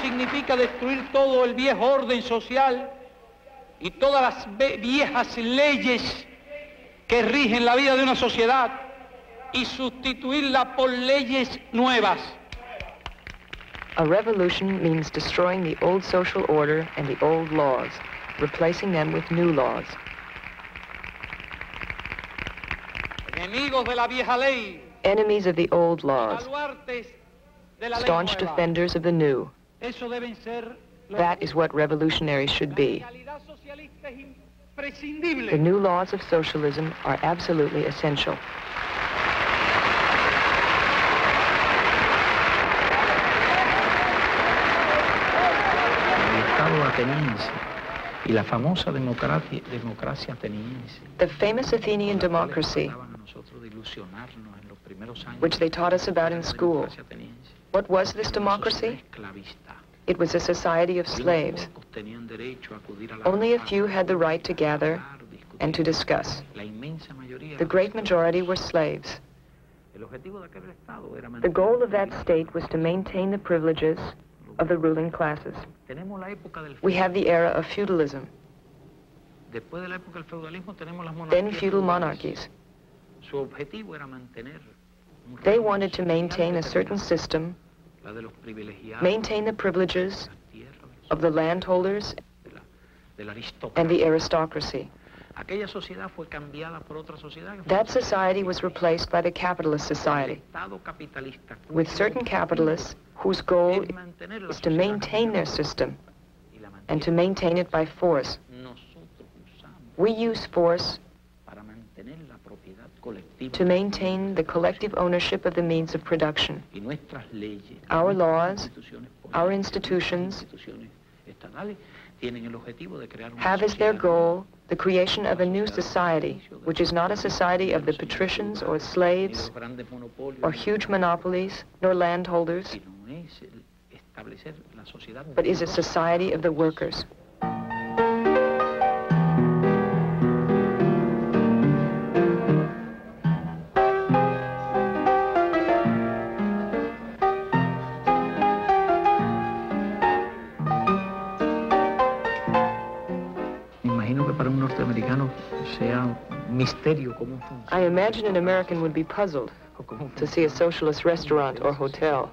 significa destruir todo el viejo orden social y todas las viejas leyes que rigen la vida de una sociedad y sustituirla por leyes nuevas. A revolution means destroying the old social order and the old laws, replacing them with new laws. Enemigos de la vieja ley. Enemies of the old laws. Staunch defenders of the new. That is what revolutionaries should be. The new laws of socialism are absolutely essential. The famous Athenian democracy, which they taught us about in school. What was this democracy? It was a society of slaves. Only a few had the right to gather and to discuss. The great majority were slaves. The goal of that state was to maintain the privileges of the ruling classes. We have the era of feudalism, then feudal monarchies. They wanted to maintain a certain system, maintain the privileges of the landholders and the aristocracy. That society was replaced by the capitalist society, with certain capitalists whose goal is to maintain their system and to maintain it by force. We use force to maintain the collective ownership of the means of production. Our laws, our institutions have as their goal the creation of a new society, which is not a society of the patricians or slaves or huge monopolies nor landholders, but is a society of the workers. I imagine an American would be puzzled to see a socialist restaurant or hotel.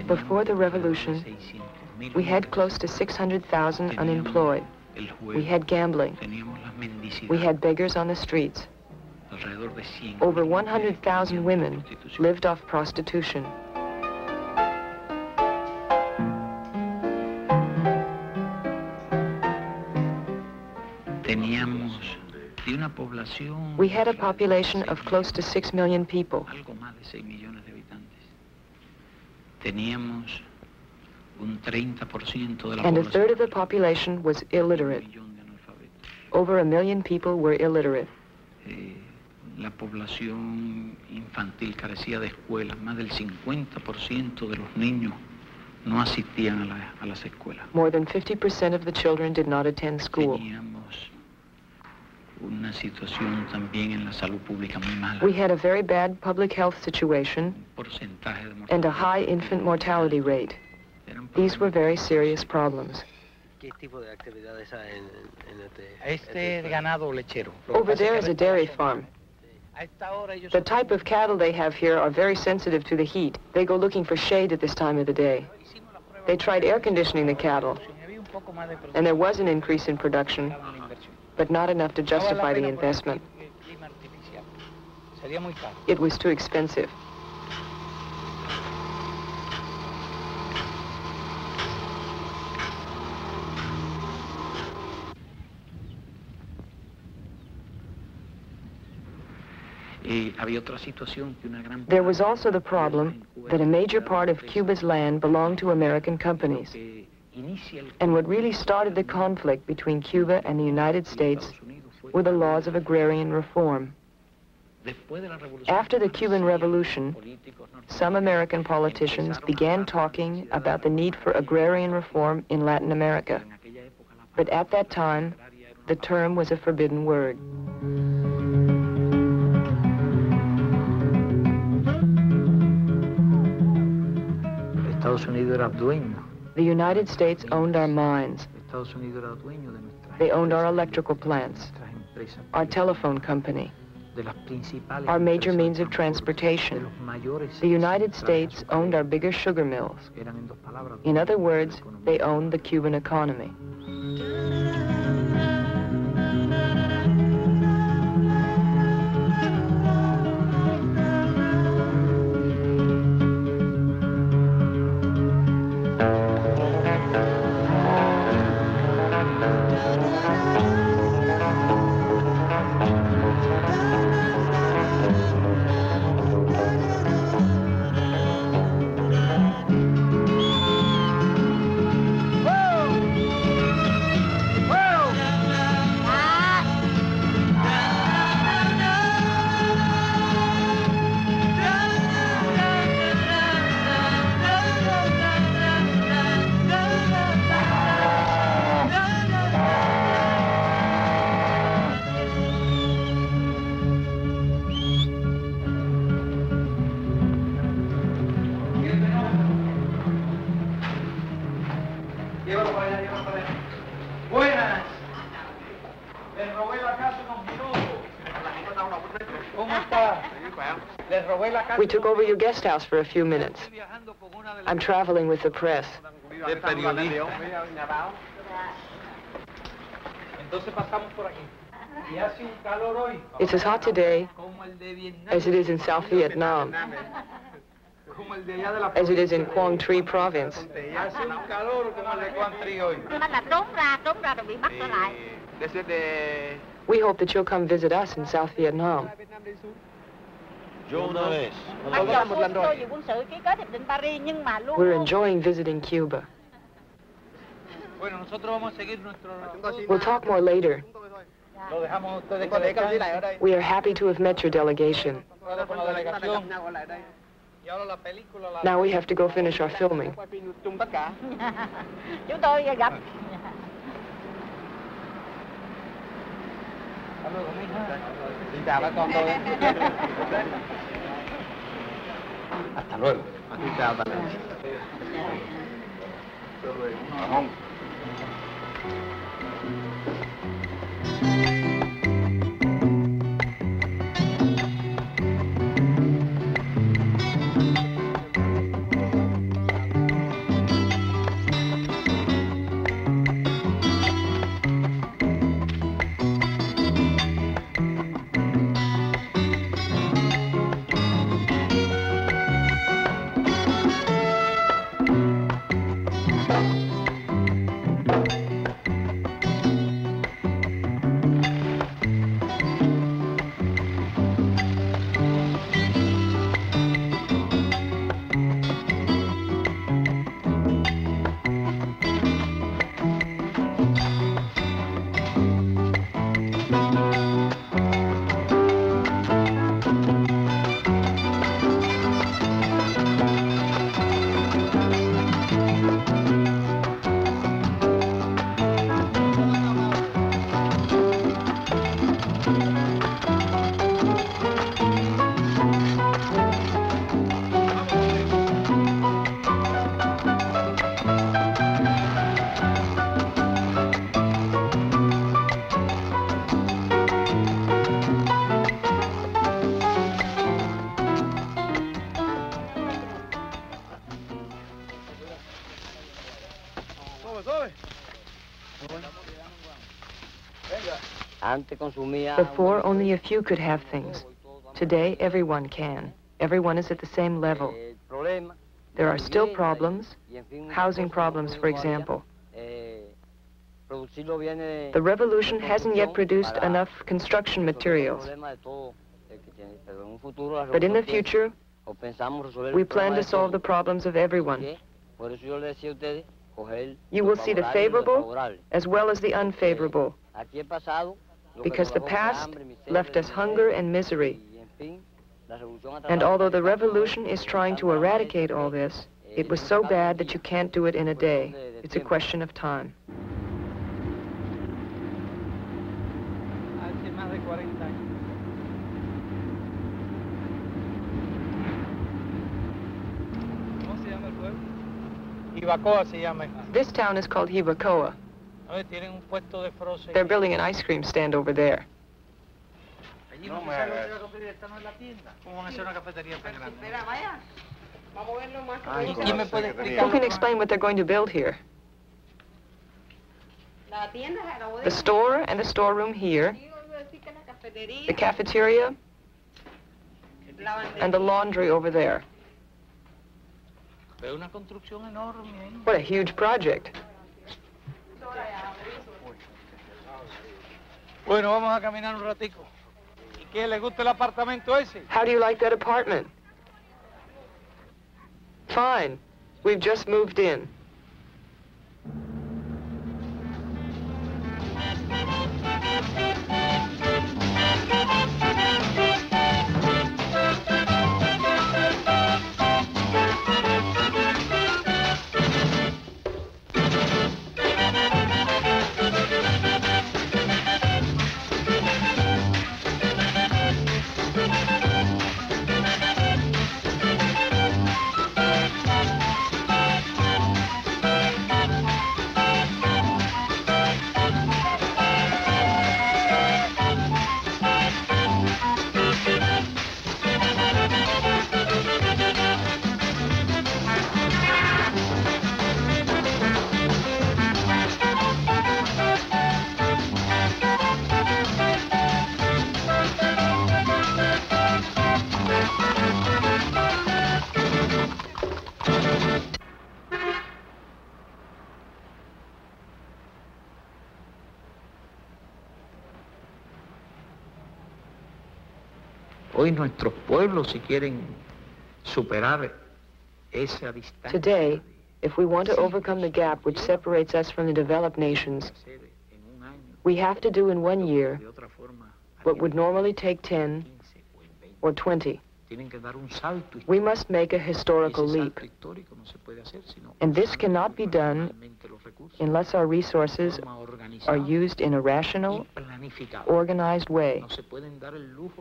Before the revolution, we had close to 600,000 unemployed. We had gambling. We had beggars on the streets. Over 100,000 women lived off prostitution. We had a population of close to 6 million people. And a third of the population was illiterate. Over 1 million people were illiterate. La población infantil carecía de escuelas. Más del 50% de los niños no asistían a las escuelas. More than 50% of the children did not attend school. Teníamos una situación también en la salud pública muy mala. We had a very bad public health situation and a high infant mortality rate. These were very serious problems. Over there is a dairy farm. The type of cattle they have here are very sensitive to the heat. They go looking for shade at this time of the day. They tried air conditioning the cattle, and there was an increase in production, but not enough to justify the investment. It was too expensive. There was also the problem that a major part of Cuba's land belonged to American companies. And what really started the conflict between Cuba and the United States were the laws of agrarian reform. After the Cuban Revolution, some American politicians began talking about the need for agrarian reform in Latin America. But at that time, the term was a forbidden word. The United States owned our mines. They owned our electrical plants, our telephone company, our major means of transportation. The United States owned our bigger sugar mills. In other words, they owned the Cuban economy. We took over your guest house for a few minutes. I'm traveling with the press. It's as hot today as it is in South Vietnam, as it is in Quang Tri province. We hope that you'll come visit us in South Vietnam. We're enjoying visiting Cuba. We'll talk more later. We are happy to have met your delegation. Now we have to go finish our filming. Hasta luego. Chao también. Before, only a few could have things. Today, everyone can. Everyone is at the same level. There are still problems, housing problems, for example. The revolution hasn't yet produced enough construction materials. But in the future, we plan to solve the problems of everyone. You will see the favorable as well as the unfavorable, because the past left us hunger and misery. And although the revolution is trying to eradicate all this, it was so bad that you can't do it in a day. It's a question of time. This town is called Hibacoa. They're building an ice cream stand over there. Who can explain what they're going to build here? The store and the storeroom here, the cafeteria, and the laundry over there. What a huge project. Bueno, vamos a caminar un ratico. ¿Y qué le gusta el apartamento ese? How do you like that apartment? Fine. We've just moved in. Hoy nuestros pueblos, si quieren superar esa distancia. Today, if we want to overcome the gap which separates us from the developed nations, we have to do in 1 year what would normally take 10 or 20. We must make a historical leap. And this cannot be done unless our resources are used in a rational, organized way.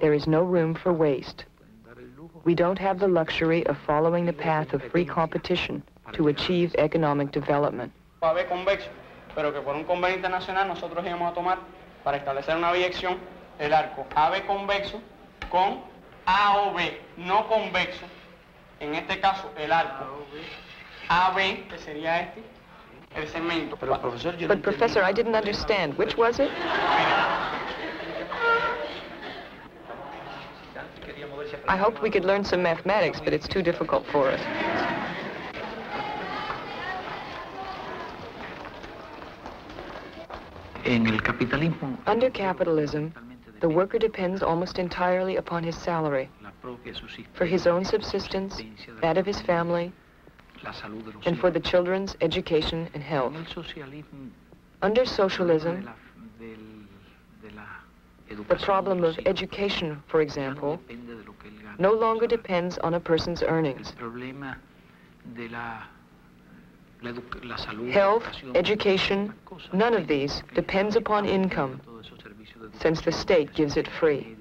There is no room for waste. We don't have the luxury of following the path of free competition to achieve economic development. AB convexo, pero que por un convenio internacional nosotros íbamos a tomar para establecer una biyección el arco AB convexo con AOB no convexo, en este caso el arco AB, que sería este, el segmento. But Professor, I didn't understand. Which was it? I hoped we could learn some mathematics, but it's too difficult for us. Under capitalism, the worker depends almost entirely upon his salary for his own subsistence, that of his family, and for the children's education and health. Under socialism, the problem of education, for example, no longer depends on a person's earnings. Health, education, none of these depends upon income, since the state gives it free.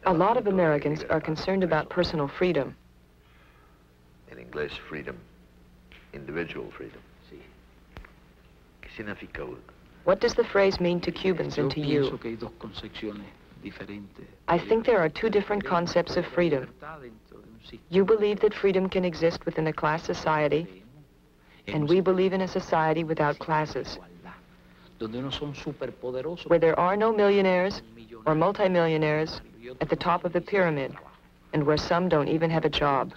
A lot of Americans are concerned about personal freedom. In English, freedom, individual freedom. ¿Qué significa? What does the phrase mean to Cubans and to you? I think there are two different concepts of freedom. You believe that freedom can exist within a class society, and we believe in a society without classes, where there are no millionaires or multimillionaires at the top of the pyramid, and where some don't even have a job.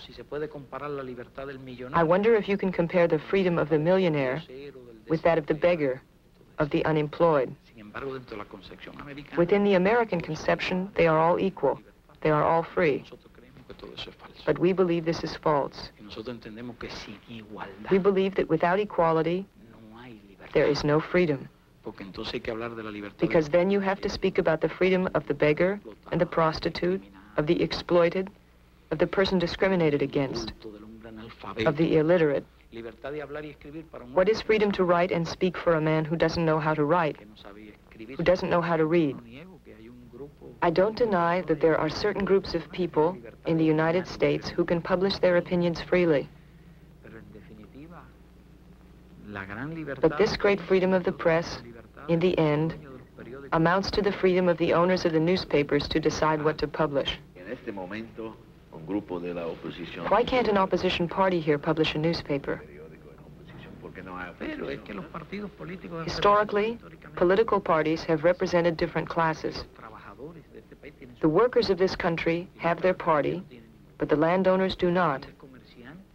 I wonder if you can compare the freedom of the millionaire with that of the beggar, of the unemployed. Within the American conception, they are all equal. They are all free. But we believe this is false. We believe that without equality, there is no freedom. Because then you have to speak about the freedom of the beggar and the prostitute, of the exploited, of the person discriminated against, of the illiterate. What is freedom to write and speak for a man who doesn't know how to write, who doesn't know how to read? I don't deny that there are certain groups of people in the United States who can publish their opinions freely. But this great freedom of the press, in the end, amounts to the freedom of the owners of the newspapers to decide what to publish. Why can't an opposition party here publish a newspaper? Historically, political parties have represented different classes. The workers of this country have their party, but the landowners do not,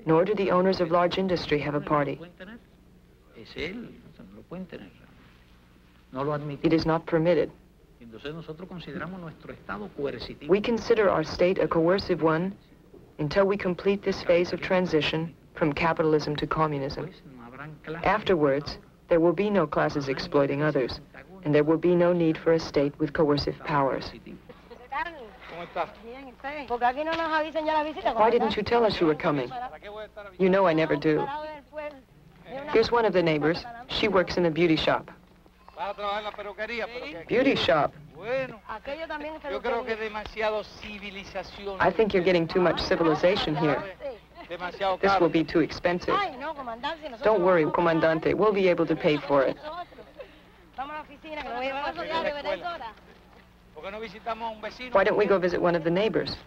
nor do the owners of large industry have a party. It is not permitted. We consider our state a coercive one until we complete this phase of transition from capitalism to communism. Afterwards, there will be no classes exploiting others, and there will be no need for a state with coercive powers. Why didn't you tell us you were coming? You know I never do. Here's one of the neighbors. She works in a beauty shop. Beauty shop. I think you're getting too much civilization here. This will be too expensive. Don't worry, Comandante. We'll be able to pay for it. Why don't we go visit one of the neighbors?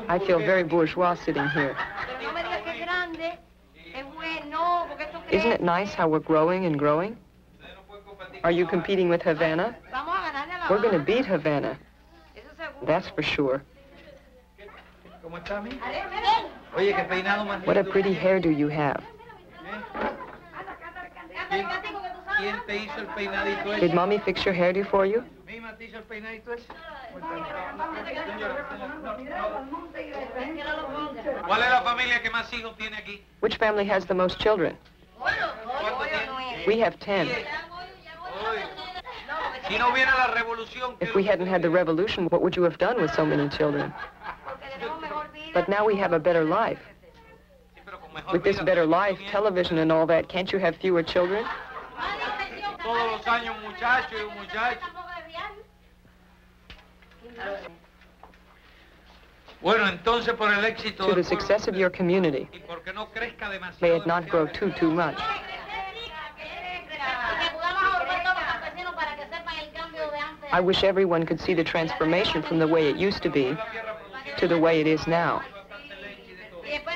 I feel very bourgeois sitting here. Isn't it nice how we're growing and growing? Are you competing with Havana? We're going to beat Havana. That's for sure. What a pretty hairdo you have. Did Mommy fix your hairdo for you? Which family has the most children? We have 10. If we hadn't had the revolution, what would you have done with so many children? But now we have a better life. With this better life, television and all that, can't you have fewer children? To the success of your community, may it not grow too much. I wish everyone could see the transformation from the way it used to be to the way it is now.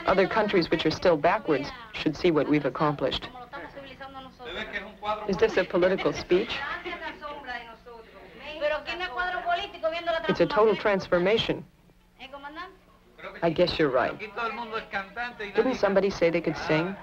Other countries which are still backwards should see what we've accomplished. Is this a political speech? It's a total transformation. I guess you're right. Didn't somebody say they could sing?